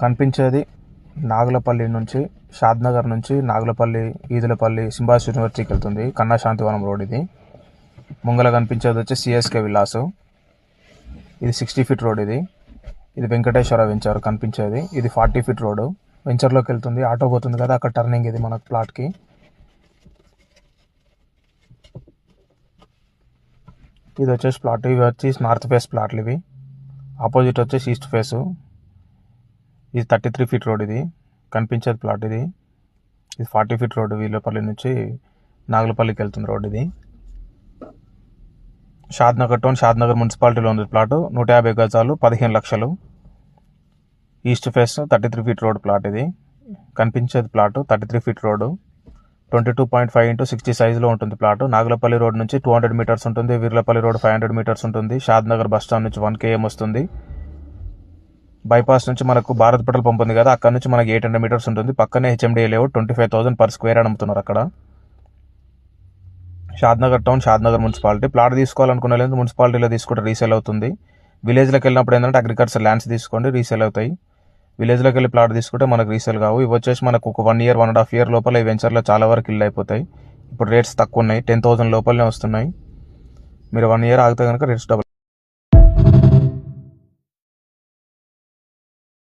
కనిపించేది నాగులపల్లి నుంచి షాద్నగర్ నుంచి నాగులపల్లి ఈదులపల్లి సింబాస్ యూనివర్సిటీకి వెళ్తుంది. కన్నా శాంతివనం రోడ్ ఇది. ముంగల కనిపించేది వచ్చి సిఎస్కే విలాసు. ఇది 60 ఫీట్ రోడ్. ఇది వెంకటేశ్వర వెంచర్ కనిపించేది. ఇది 40 ఫీట్ రోడ్ వెంచర్లోకి వెళ్తుంది. ఆటో పోతుంది కదా, అక్కడ టర్నింగ్ ఇది మనకు ప్లాట్కి. ఇది వచ్చేసి ప్లాట్. ఇవి వచ్చి నార్త్ ఫేస్ ప్లాట్లు. ఇవి ఆపోజిట్ వచ్చేసి ఈస్ట్ ఫేసు. ఇది 33 ఫీట్ రోడ్. ఇది కనిపించేది ప్లాట్. ఇది 40 ఫీట్ రోడ్. వీళ్ళపల్లి నుంచి నాగులపల్లికి వెళ్తుంది రోడ్. ఇది షాద్నగర్ టౌన్, షాద్నగర్ మున్సిపాలిటీలో ఉంది ప్లాట్. 150 గజాలు, 15 లక్షలు. East face 33 feet road plot. ఇది కనిపించేది ప్లాట్ 33 ఫీట్ రోడ్. 22.5 x 60 సైజులో ఉంటుంది ప్లాట్. నాగులపల్లి రోడ్ నుంచి 200 మీటర్స్ ఉంటుంది. వీర్లపల్లి రోడ్ 500 మీటర్స్ ఉంటుంది. షాద్నగర్ బస్ స్టాండ్ నుంచి 1 km వస్తుంది. బైపాస్ నుంచి మనకు భారత్ పెట్రోల్ పంప్ ఉంది కదా, అక్కడ నుంచి మనకి 800 మీటర్స్ ఉంటుంది. పక్కనే హెచ్ఎండిఏ లేఅవుట్ 25,000 పర్ స్క్వేర్ అని అమ్ముతున్నారు అక్కడ. Shadnagar town, Shadnagar municipality. Plot తీసుకోవాలనుకునే లేదు, మున్సిపాలిటీలో తీసుకుంటే రీసేల్ అవుతుంది. విలేజ్లోకి వెళ్ళినప్పుడు ఏంటంటే అగ్రికల్చర్ ల్యాండ్స్ తీసుకోండి, రీసేల్ అవుతాయి. విలేజ్లోకి వెళ్ళి ప్లాట్ తీసుకుంటే మనకు రీసేల్ కావు. ఇవి వచ్చేసి మనకు ఒక 1 year 1.5 year లోపల ఈ వెంచర్లో చాలా వరకు ఇల్లు అయిపోతాయి. ఇప్పుడు రేట్స్ తక్కువ ఉన్నాయి, 10,000 లోపలనే వస్తున్నాయి. మీరు 1 year ఆగితే కనుక రేట్స్ డబుల్.